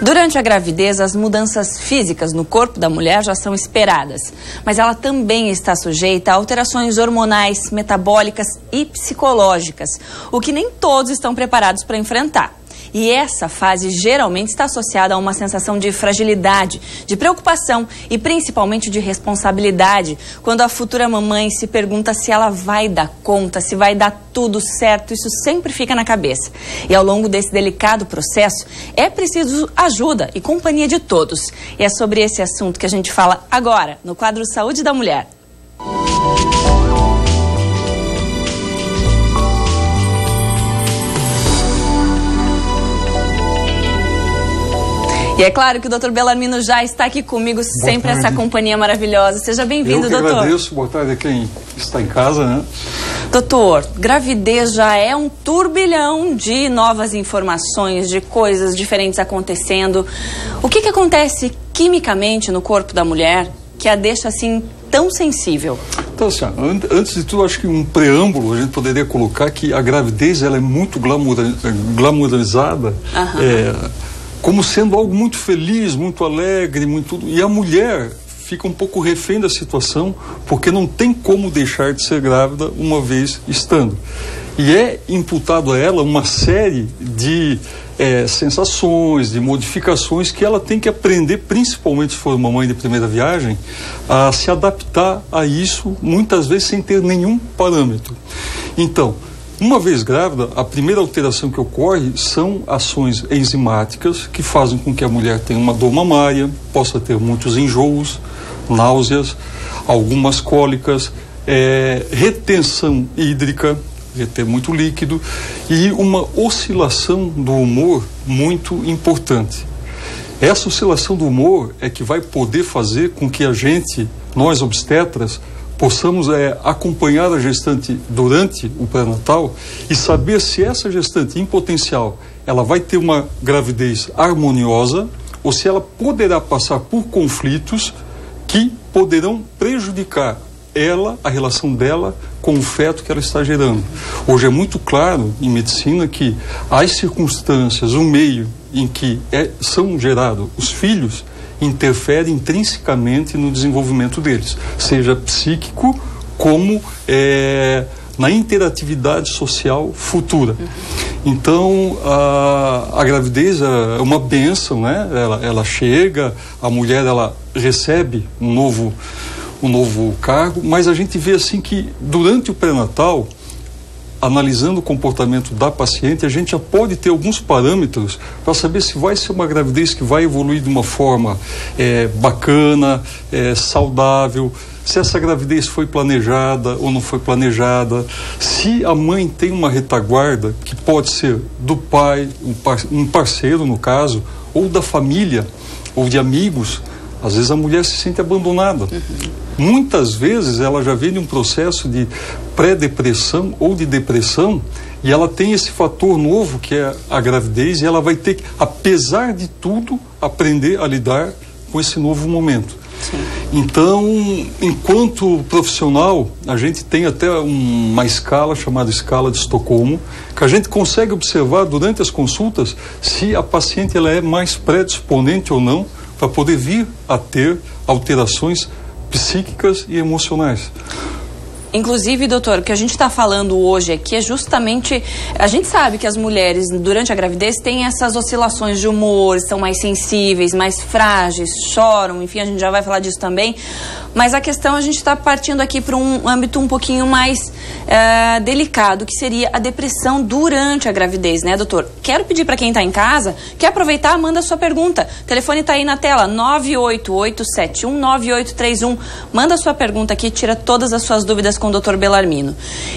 Durante a gravidez, as mudanças físicas no corpo da mulher já são esperadas, mas ela também está sujeita a alterações hormonais, metabólicas e psicológicas, o que nem todos estão preparados para enfrentar. E essa fase geralmente está associada a uma sensação de fragilidade, de preocupação e principalmente de responsabilidade, quando a futura mamãe se pergunta se ela vai dar conta, se vai dar tudo certo. Isso sempre fica na cabeça. E ao longo desse delicado processo, é preciso ajuda e companhia de todos. E é sobre esse assunto que a gente fala agora, no quadro Saúde da Mulher. E é claro que o Dr. Bellarmino já está aqui comigo, sempre essa companhia maravilhosa. Seja bem-vindo, doutor. Eu agradeço, boa tarde a quem está em casa, né? Doutor, gravidez já é um turbilhão de novas informações, de coisas diferentes acontecendo. O que acontece quimicamente no corpo da mulher que a deixa assim tão sensível? Então, assim, antes de tudo, acho que um preâmbulo a gente poderia colocar que a gravidez ela é muito glamourizada. Como sendo algo muito feliz, muito alegre, e a mulher fica um pouco refém da situação, porque não tem como deixar de ser grávida uma vez estando. E é imputado a ela uma série de sensações, de modificações que ela tem que aprender, principalmente se for uma mãe de primeira viagem, a se adaptar a isso, muitas vezes sem ter nenhum parâmetro. Então, uma vez grávida, a primeira alteração que ocorre são ações enzimáticas que fazem com que a mulher tenha uma dor mamária, possa ter muitos enjoos, náuseas, algumas cólicas, retenção hídrica, reter muito líquido, e uma oscilação do humor muito importante. Essa oscilação do humor é que vai poder fazer com que nós obstetras, possamos acompanhar a gestante durante o pré-natal e saber se essa gestante em potencial ela vai ter uma gravidez harmoniosa ou se ela poderá passar por conflitos que poderão prejudicar a relação dela com o feto que ela está gerando. Hoje é muito claro em medicina que as circunstâncias, o meio em que são gerados os filhos interfere intrinsecamente no desenvolvimento deles, seja psíquico como na interatividade social futura. Então, a gravidez é uma bênção, né? Ela chega, a mulher ela recebe um novo cargo, mas a gente vê assim que durante o pré-natal, analisando o comportamento da paciente, a gente já pode ter alguns parâmetros para saber se vai ser uma gravidez que vai evoluir de uma forma bacana, saudável, se essa gravidez foi planejada ou não foi planejada, se a mãe tem uma retaguarda, que pode ser do pai, um parceiro no caso, ou da família, ou de amigos. Às vezes a mulher se sente abandonada. Muitas vezes ela já vem de um processo de pré-depressão ou de depressão e ela tem esse fator novo que é a gravidez e ela vai ter que, apesar de tudo, aprender a lidar com esse novo momento. Sim. Então, enquanto profissional, a gente tem até uma escala chamada escala de Estocolmo, que a gente consegue observar durante as consultas se a paciente ela é mais predisponente ou não para poder vir a ter alterações psíquicas e emocionais. Inclusive, doutor, o que a gente está falando hoje aqui é justamente... A gente sabe que as mulheres, durante a gravidez, têm essas oscilações de humor, são mais sensíveis, mais frágeis, choram, enfim, a gente já vai falar disso também. Mas a questão, a gente está partindo aqui para um âmbito um pouquinho mais delicado, que seria a depressão durante a gravidez, né, doutor? Quero pedir para quem está em casa, quer aproveitar, manda a sua pergunta. O telefone está aí na tela, 988719831. Manda a sua pergunta aqui, tira todas as suas dúvidas com o Dr. Bellarmino.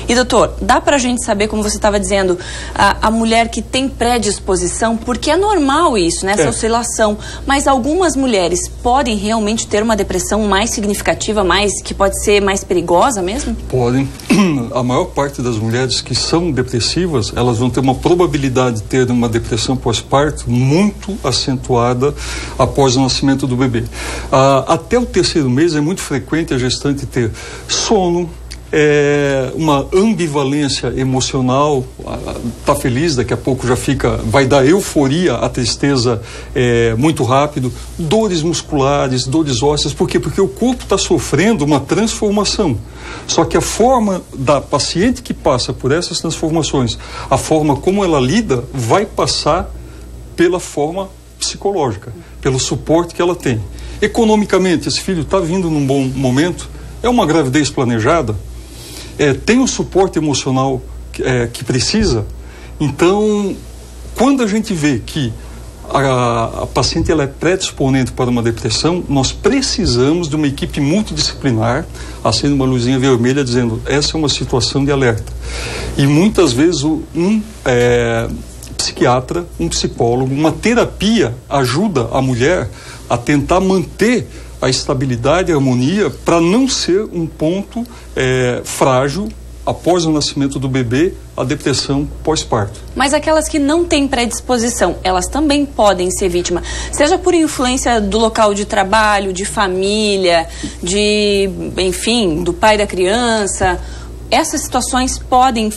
E, doutor, dá pra gente saber, como você estava dizendo, a mulher que tem predisposição, porque é normal isso, né, essa oscilação, mas algumas mulheres podem realmente ter uma depressão mais significativa, que pode ser mais perigosa mesmo? Podem. A maior parte das mulheres que são depressivas, elas vão ter uma probabilidade de ter uma depressão pós-parto muito acentuada após o nascimento do bebê. Até o terceiro mês é muito frequente a gestante ter sono, uma ambivalência emocional, tá feliz, daqui a pouco já vai dar euforia, a tristeza muito rápido, dores musculares, dores ósseas. Por quê? Porque o corpo está sofrendo uma transformação. Só que a forma da paciente que passa por essas transformações, a forma como ela lida, vai passar pela forma psicológica, pelo suporte que ela tem. Economicamente, esse filho está vindo num bom momento, é uma gravidez planejada, tem o suporte emocional que precisa. Então, quando a gente vê que a paciente ela é predisponente para uma depressão, nós precisamos de uma equipe multidisciplinar, acende uma luzinha vermelha dizendo, essa é uma situação de alerta. E muitas vezes um psiquiatra, um psicólogo, uma terapia ajuda a mulher a tentar manter a estabilidade e a harmonia para não ser um ponto frágil após o nascimento do bebê, a depressão pós-parto. Mas aquelas que não têm predisposição, elas também podem ser vítimas, seja por influência do local de trabalho, de família, enfim, do pai da criança. Essas situações podem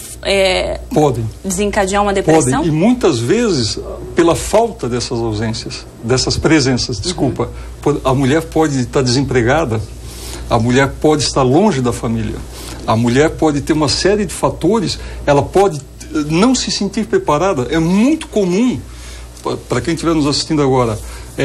desencadear uma depressão? Podem, e muitas vezes, pela falta dessas ausências, dessas presenças, desculpa, a mulher pode estar desempregada, a mulher pode estar longe da família, a mulher pode ter uma série de fatores, ela pode não se sentir preparada. É muito comum, para quem estiver nos assistindo agora,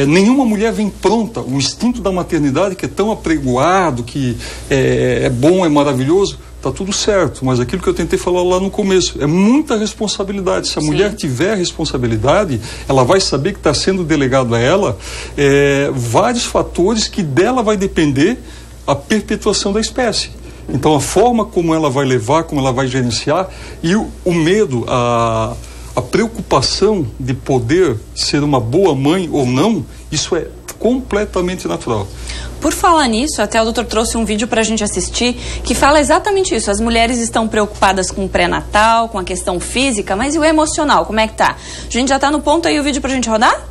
nenhuma mulher vem pronta. O instinto da maternidade, que é tão apregoado, que é bom, é maravilhoso, está tudo certo, mas aquilo que eu tentei falar lá no começo, é muita responsabilidade. Se a mulher tiver responsabilidade, ela vai saber que está sendo delegado a ela vários fatores que dela vai depender a perpetuação da espécie. Então, a forma como ela vai levar, como ela vai gerenciar, e o medo, a preocupação de poder ser uma boa mãe ou não, isso é completamente natural. Por falar nisso, até o doutor trouxe um vídeo para a gente assistir que fala exatamente isso. As mulheres estão preocupadas com o pré-natal, com a questão física, mas e o emocional, como é que tá? A gente já está no ponto aí, o vídeo para a gente rodar?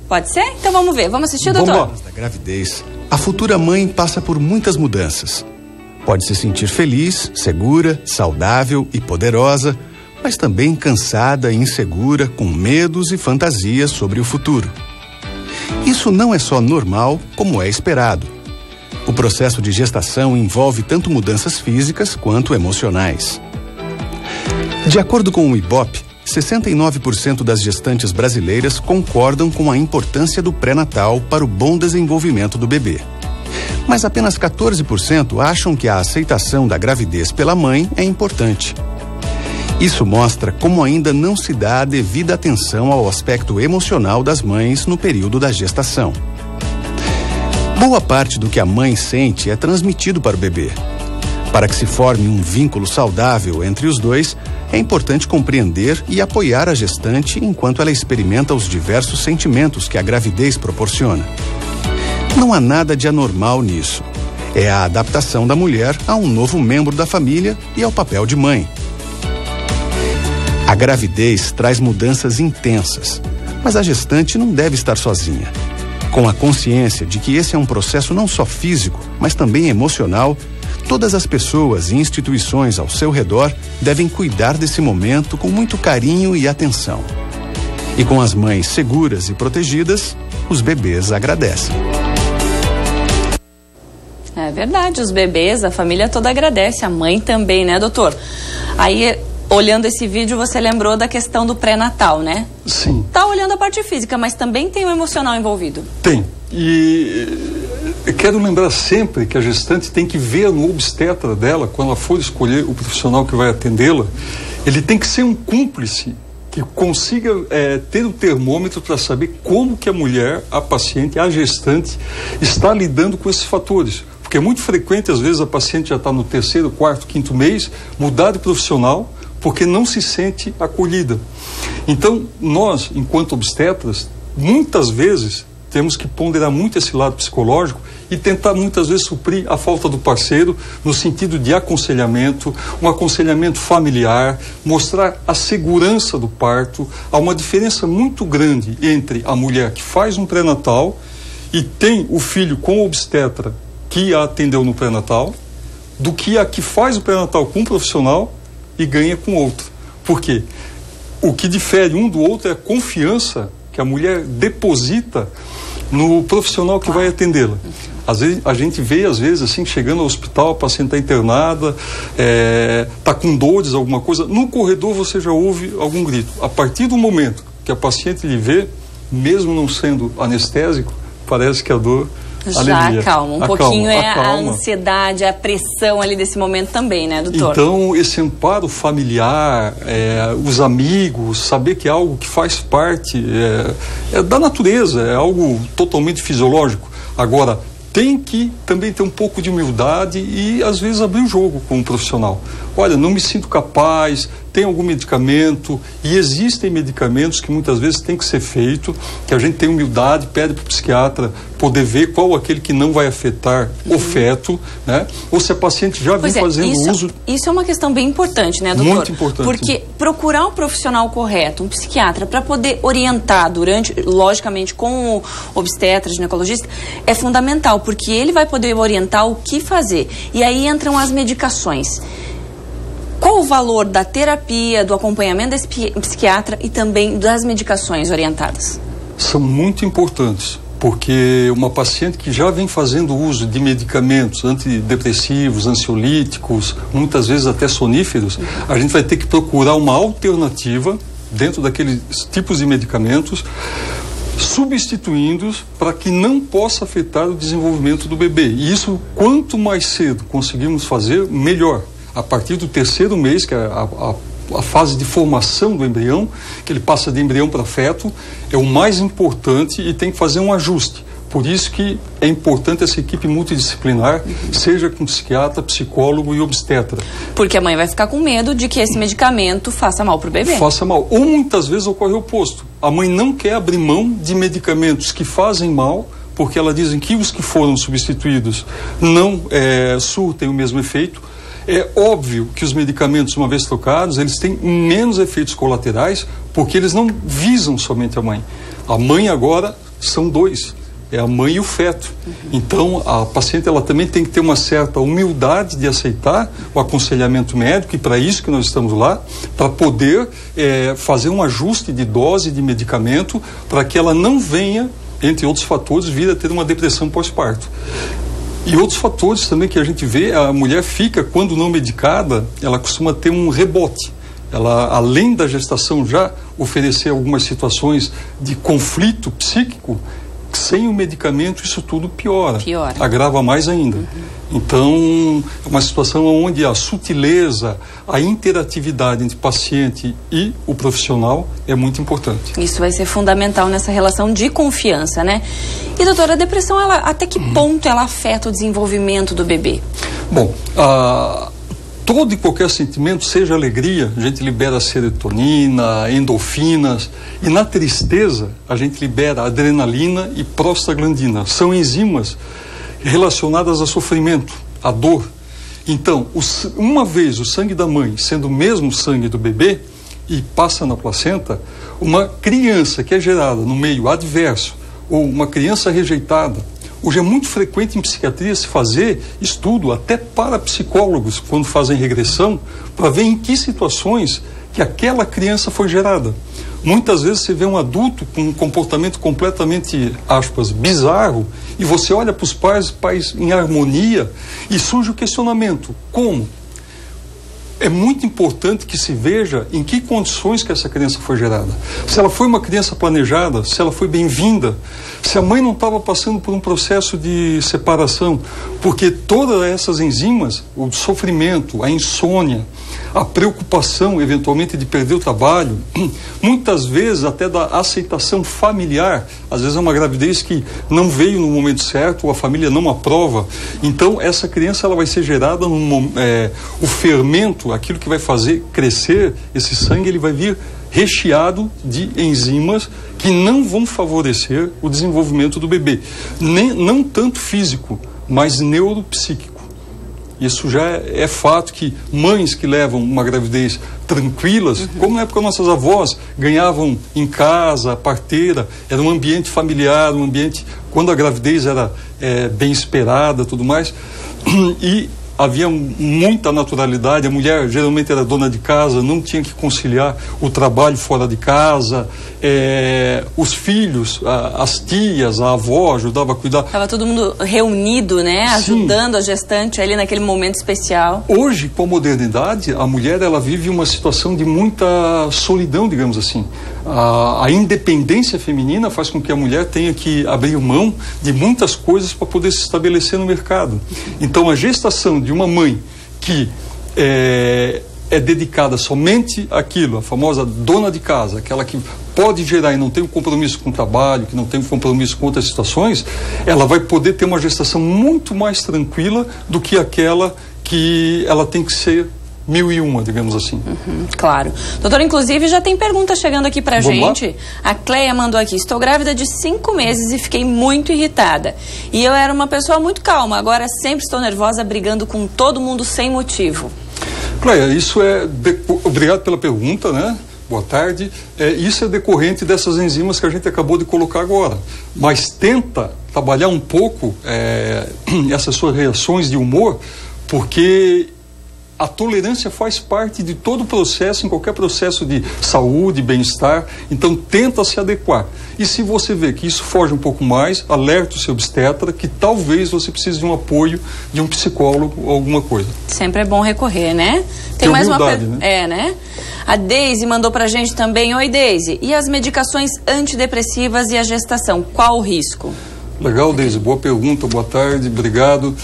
Pode ser? Então vamos ver. Vamos assistir, doutor? Vamos lá. Da gravidez, a futura mãe passa por muitas mudanças. Pode se sentir feliz, segura, saudável e poderosa, mas também cansada e insegura, com medos e fantasias sobre o futuro. Isso não é só normal, como é esperado. O processo de gestação envolve tanto mudanças físicas quanto emocionais. De acordo com o Ibope, 69% das gestantes brasileiras concordam com a importância do pré-natal para o bom desenvolvimento do bebê. Mas apenas 14% acham que a aceitação da gravidez pela mãe é importante. Isso mostra como ainda não se dá a devida atenção ao aspecto emocional das mães no período da gestação. Boa parte do que a mãe sente é transmitido para o bebê. Para que se forme um vínculo saudável entre os dois, é importante compreender e apoiar a gestante enquanto ela experimenta os diversos sentimentos que a gravidez proporciona. Não há nada de anormal nisso. É a adaptação da mulher a um novo membro da família e ao papel de mãe. A gravidez traz mudanças intensas, mas a gestante não deve estar sozinha. Com a consciência de que esse é um processo não só físico, mas também emocional, todas as pessoas e instituições ao seu redor devem cuidar desse momento com muito carinho e atenção. E com as mães seguras e protegidas, os bebês agradecem. É verdade, os bebês, a família toda agradece, a mãe também, né, doutor? Aí, olhando esse vídeo, você lembrou da questão do pré-natal, né? Sim. Tá olhando a parte física, mas também tem o emocional envolvido. Tem. E eu quero lembrar sempre que a gestante tem que ver no obstetra dela, quando ela for escolher o profissional que vai atendê-la, ele tem que ser um cúmplice que consiga ter o termômetro para saber como que a mulher, a paciente, a gestante, está lidando com esses fatores. Porque é muito frequente, às vezes, a paciente já está no 3º, 4º, 5º mês, mudar de profissional, porque não se sente acolhida. Então, nós, enquanto obstetras, muitas vezes temos que ponderar muito esse lado psicológico e tentar muitas vezes suprir a falta do parceiro no sentido de aconselhamento, um aconselhamento familiar, mostrar a segurança do parto. Há uma diferença muito grande entre a mulher que faz um pré-natal e tem o filho com o obstetra que a atendeu no pré-natal, do que a que faz o pré-natal com um profissional e ganha com outro. Por quê? O que difere um do outro é a confiança que a mulher deposita no profissional que vai atendê-la. Às vezes, a gente vê, às vezes, assim, chegando ao hospital, a paciente está internada, está com dores, alguma coisa, no corredor você já ouve algum grito. A partir do momento que a paciente lhe vê, mesmo não sendo anestésico, parece que a dor já acalma. Um pouquinho acalma. A ansiedade, a pressão ali desse momento também, né, doutor? Então, esse amparo familiar, os amigos, saber que é algo que faz parte da natureza, é algo totalmente fisiológico. Agora, tem que também ter um pouco de humildade e, às vezes, abrir o jogo com um profissional. Olha, não me sinto capaz, tem algum medicamento, e existem medicamentos que muitas vezes tem que ser feito, que a gente tem humildade, pede para o psiquiatra poder ver qual aquele que não vai afetar o feto, né? Ou se a paciente já vem fazendo uso. Isso é uma questão bem importante, né, doutor? Muito importante. Porque procurar o profissional correto, um psiquiatra, para poder orientar logicamente, com o obstetra, ginecologista, é fundamental, porque ele vai poder orientar o que fazer. E aí entram as medicações. Qual o valor da terapia, do acompanhamento desse psiquiatra e também das medicações orientadas? São muito importantes, porque uma paciente que já vem fazendo uso de medicamentos antidepressivos, ansiolíticos, muitas vezes até soníferos, a gente vai ter que procurar uma alternativa dentro daqueles tipos de medicamentos, substituindo-os para que não possa afetar o desenvolvimento do bebê. E isso, quanto mais cedo conseguirmos fazer, melhor. A partir do 3º mês, que é a fase de formação do embrião, que ele passa de embrião para feto, é o mais importante e tem que fazer um ajuste. Por isso que é importante essa equipe multidisciplinar, seja com psiquiatra, psicólogo e obstetra. Porque a mãe vai ficar com medo de que esse medicamento faça mal para o bebê. Faça mal. Ou muitas vezes ocorre o oposto. A mãe não quer abrir mão de medicamentos que fazem mal, porque ela dizem que os que foram substituídos não surtem o mesmo efeito. É óbvio que os medicamentos, uma vez trocados, eles têm menos efeitos colaterais, porque eles não visam somente a mãe. A mãe agora são dois, é a mãe e o feto. Então, a paciente ela também tem que ter uma certa humildade de aceitar o aconselhamento médico, e para isso que nós estamos lá, para poder fazer um ajuste de dose de medicamento, para que ela não venha, entre outros fatores, vir a ter uma depressão pós-parto. E outros fatores também que a gente vê, a mulher fica, quando não medicada, ela costuma ter um rebote. Ela, além da gestação já oferecer algumas situações de conflito psíquico, sem o medicamento isso tudo piora. Agrava mais ainda. Então, é uma situação onde a sutileza, a interatividade entre paciente e o profissional é muito importante. Isso vai ser fundamental nessa relação de confiança, né? E, doutora, a depressão, até que ponto ela afeta o desenvolvimento do bebê? Bom, todo e qualquer sentimento, seja alegria, a gente libera serotonina, endorfinas, e na tristeza a gente libera adrenalina e prostaglandina. São enzimas relacionadas a sofrimento, a dor. Então, uma vez o sangue da mãe sendo o mesmo sangue do bebê e passa na placenta, uma criança que é gerada no meio adverso ou uma criança rejeitada, hoje é muito frequente em psiquiatria se fazer estudo até para psicólogos quando fazem regressão para ver em que situações que aquela criança foi gerada. Muitas vezes você vê um adulto com um comportamento completamente, aspas, bizarro, e você olha para os pais em harmonia e surge o questionamento: como? É muito importante que se veja em que condições que essa criança foi gerada. Se ela foi uma criança planejada, se ela foi bem-vinda, se a mãe não estava passando por um processo de separação, porque todas essas enzimas, o sofrimento, a insônia, a preocupação, eventualmente, de perder o trabalho, muitas vezes até da aceitação familiar, às vezes é uma gravidez que não veio no momento certo, ou a família não aprova, então essa criança ela vai ser gerada o fermento, aquilo que vai fazer crescer esse sangue, ele vai vir recheado de enzimas que não vão favorecer o desenvolvimento do bebê, não tanto físico, mas neuropsíquico. Isso já é fato que mães que levam uma gravidez tranquilas, como na época nossas avós ganhavam em casa, parteira, era um ambiente familiar, um ambiente, quando a gravidez era bem esperada, tudo mais, e havia muita naturalidade, a mulher geralmente era dona de casa, não tinha que conciliar o trabalho fora de casa, os filhos, as tias, a avó ajudava a cuidar. Estava todo mundo reunido, né? Ajudando a gestante ali naquele momento especial. Hoje, com a modernidade, a mulher ela vive uma situação de muita solidão, digamos assim. A independência feminina faz com que a mulher tenha que abrir mão de muitas coisas para poder se estabelecer no mercado. Então, a gestação de uma mãe que é dedicada somente àquilo, a famosa dona de casa, aquela que pode gerar e não tem um compromisso com o trabalho, que não tem um compromisso com outras situações, ela vai poder ter uma gestação muito mais tranquila do que aquela que ela tem que ser 1001, digamos assim. Claro. Doutor, inclusive já tem pergunta chegando aqui pra gente. Lá? A Cleia mandou aqui: estou grávida de 5 meses e fiquei muito irritada. E eu era uma pessoa muito calma, agora sempre estou nervosa, brigando com todo mundo sem motivo. Cleia, isso obrigado pela pergunta, né? Boa tarde. Isso é decorrente dessas enzimas que a gente acabou de colocar agora. Mas tenta trabalhar um pouco essas suas reações de humor, porque a tolerância faz parte de todo o processo, em qualquer processo de saúde, bem-estar. Então, tenta se adequar. E se você vê que isso foge um pouco mais, alerta o seu obstetra que talvez você precise de um apoio de um psicólogo ou alguma coisa. Sempre é bom recorrer, né? Tem mais humildade, né? né? A Deise mandou pra gente também: oi, Deise, e as medicações antidepressivas e a gestação, qual o risco? Legal, Deise, boa pergunta, boa tarde, obrigado.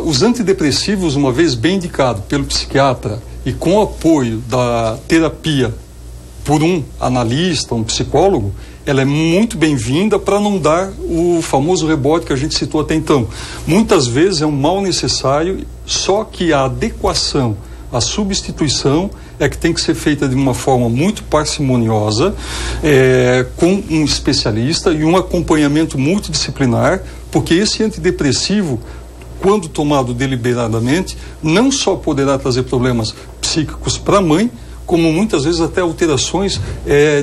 Os antidepressivos, uma vez bem indicado pelo psiquiatra e com o apoio da terapia por um analista, um psicólogo, ela é muito bem-vinda para não dar o famoso rebote que a gente citou até então. Muitas vezes é um mal necessário, só que a adequação, a substituição é que tem que ser feita de uma forma muito parcimoniosa, com um especialista e um acompanhamento multidisciplinar, porque esse antidepressivo, quando tomado deliberadamente, não só poderá trazer problemas psíquicos para a mãe, como muitas vezes até alterações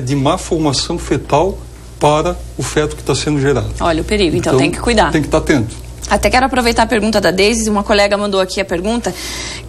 de má formação fetal para o feto que está sendo gerado. Olha o perigo, então tem que cuidar. Tem que estar atento. Até quero aproveitar a pergunta da Deise. Uma colega mandou aqui a pergunta,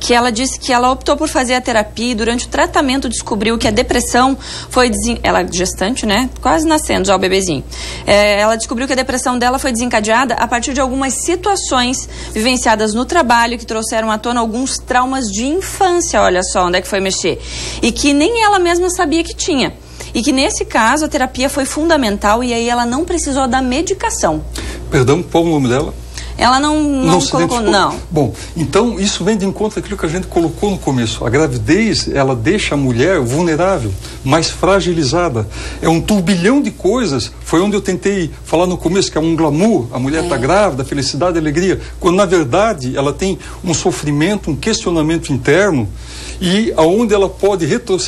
que ela disse que ela optou por fazer a terapia e durante o tratamento descobriu que a depressão foi... Ela é gestante, né? Quase nascendo já o bebezinho. Ela descobriu que a depressão dela foi desencadeada a partir de algumas situações vivenciadas no trabalho que trouxeram à tona alguns traumas de infância. Olha só onde é que foi mexer. E que nem ela mesma sabia que tinha. E que nesse caso a terapia foi fundamental e aí ela não precisou da medicação. Perdão, qual o nome dela? Ela não colocou, não. Bom, então isso vem de encontro àquilo que a gente colocou no começo. A gravidez, ela deixa a mulher vulnerável, mais fragilizada. É um turbilhão de coisas. Foi onde eu tentei falar no começo, que é um glamour. A mulher está grávida, felicidade, alegria. Quando, na verdade, ela tem um sofrimento, um questionamento interno, e aonde ela pode retroceder